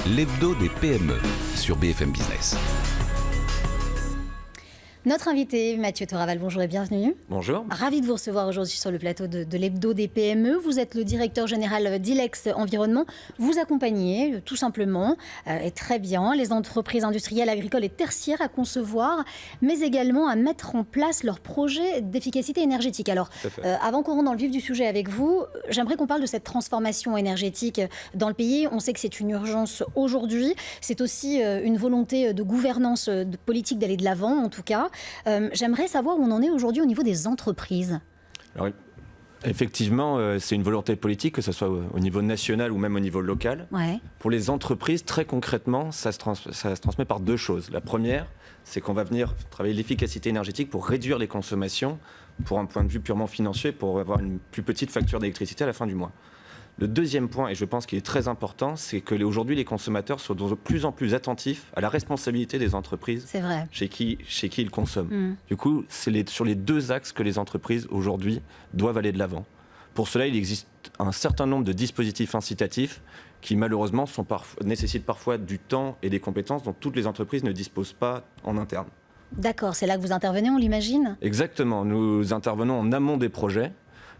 l'hebdo des PME sur BFM Business. Notre invité, Mathieu Toraval, bonjour et bienvenue. Bonjour. Ravi de vous recevoir aujourd'hui sur le plateau de l'hebdo des PME. Vous êtes le directeur général d'Ilex Environnement. Vous accompagnez tout simplement, et très bien, les entreprises industrielles, agricoles et tertiaires à concevoir, mais également à mettre en place leurs projets d'efficacité énergétique. Alors, avant qu'on rentre dans le vif du sujet avec vous, j'aimerais qu'on parle de cette transformation énergétique dans le pays. On sait que c'est une urgence aujourd'hui. C'est aussi une volonté de gouvernance de politique d'aller de l'avant, en tout cas. J'aimerais savoir où on en est aujourd'hui au niveau des entreprises. Alors, effectivement, c'est une volonté politique, que ce soit au niveau national ou même au niveau local. Ouais. Pour les entreprises, très concrètement, ça se transmet par deux choses. La première, c'est qu'on va venir travailler l'efficacité énergétique pour réduire les consommations, pour un point de vue purement financier, pour avoir une plus petite facture d'électricité à la fin du mois. Le deuxième point, et je pense qu'il est très important, c'est que aujourd'hui les consommateurs sont de plus en plus attentifs à la responsabilité des entreprises chez qui ils consomment. Du coup, c'est sur les deux axes que les entreprises aujourd'hui doivent aller de l'avant. Pour cela, il existe un certain nombre de dispositifs incitatifs qui malheureusement nécessitent parfois du temps et des compétences dont toutes les entreprises ne disposent pas en interne. D'accord, c'est là que vous intervenez, on l'imagine ? Exactement, nous intervenons en amont des projets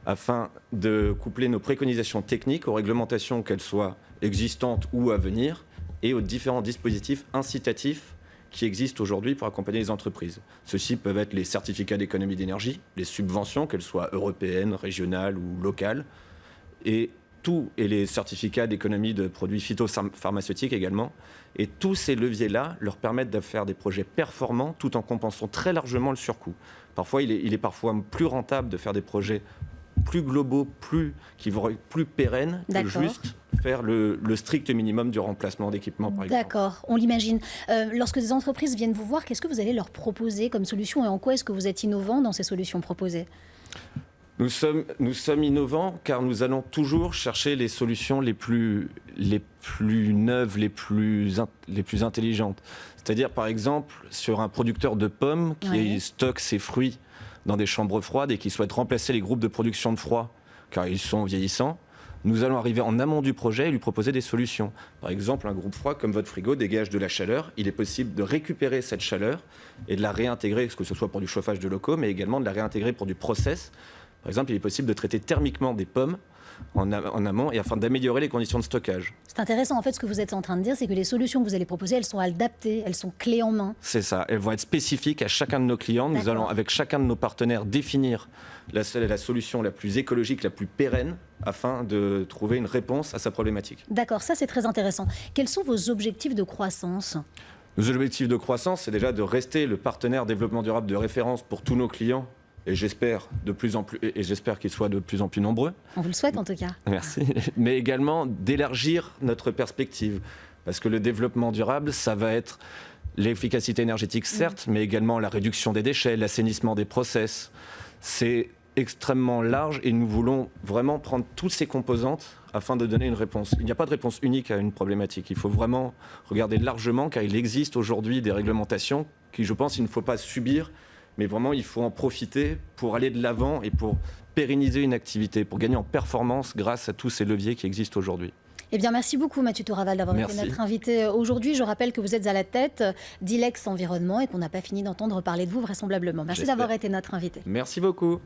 afin de coupler nos préconisations techniques aux réglementations, qu'elles soient existantes ou à venir, et aux différents dispositifs incitatifs qui existent aujourd'hui pour accompagner les entreprises. Ceux-ci peuvent être les certificats d'économie d'énergie, les subventions, qu'elles soient européennes, régionales ou locales, et les certificats d'économie de produits phytopharmaceutiques également. Et tous ces leviers-là leur permettent de faire des projets performants tout en compensant très largement le surcoût. Parfois, il est parfois plus rentable de faire des projets plus globaux, qui vont être plus pérennes, que juste faire le strict minimum du remplacement d'équipements, par exemple. D'accord, on l'imagine. Lorsque des entreprises viennent vous voir, qu'est-ce que vous allez leur proposer comme solution et en quoi est-ce que vous êtes innovant dans ces solutions proposées ? Nous sommes innovants car nous allons toujours chercher les solutions les plus neuves, les plus intelligentes. C'est-à-dire, par exemple, sur un producteur de pommes qui stocke ses fruits dans des chambres froides et qui souhaite remplacer les groupes de production de froid car ils sont vieillissants, nous allons arriver en amont du projet et lui proposer des solutions. Par exemple, un groupe froid comme votre frigo dégage de la chaleur. Il est possible de récupérer cette chaleur et de la réintégrer, que ce soit pour du chauffage de locaux, mais également de la réintégrer pour du process. Par exemple, il est possible de traiter thermiquement des pommes en amont et afin d'améliorer les conditions de stockage. C'est intéressant, en fait, ce que vous êtes en train de dire, c'est que les solutions que vous allez proposer, elles sont adaptées, elles sont clés en main. C'est ça, elles vont être spécifiques à chacun de nos clients. Nous allons, avec chacun de nos partenaires, définir la solution la plus écologique, la plus pérenne, afin de trouver une réponse à sa problématique. D'accord, ça c'est très intéressant. Quels sont vos objectifs de croissance ? Nos objectifs de croissance, c'est déjà de rester le partenaire développement durable de référence pour tous nos clients. Et j'espère qu'ils soient de plus en plus nombreux. On vous le souhaite en tout cas. Merci. Mais également d'élargir notre perspective. Parce que le développement durable, ça va être l'efficacité énergétique, certes, mais également la réduction des déchets, l'assainissement des process. C'est extrêmement large et nous voulons vraiment prendre toutes ces composantes afin de donner une réponse. Il n'y a pas de réponse unique à une problématique. Il faut vraiment regarder largement car il existe aujourd'hui des réglementations qui, je pense, il ne faut pas subir. Mais vraiment, il faut en profiter pour aller de l'avant et pour pérenniser une activité, pour gagner en performance grâce à tous ces leviers qui existent aujourd'hui. Eh bien, merci beaucoup Mathieu Toraval d'avoir été notre invité aujourd'hui. Je rappelle que vous êtes à la tête d'Ilex Environnement et qu'on n'a pas fini d'entendre parler de vous vraisemblablement. Merci d'avoir été notre invité. Merci beaucoup.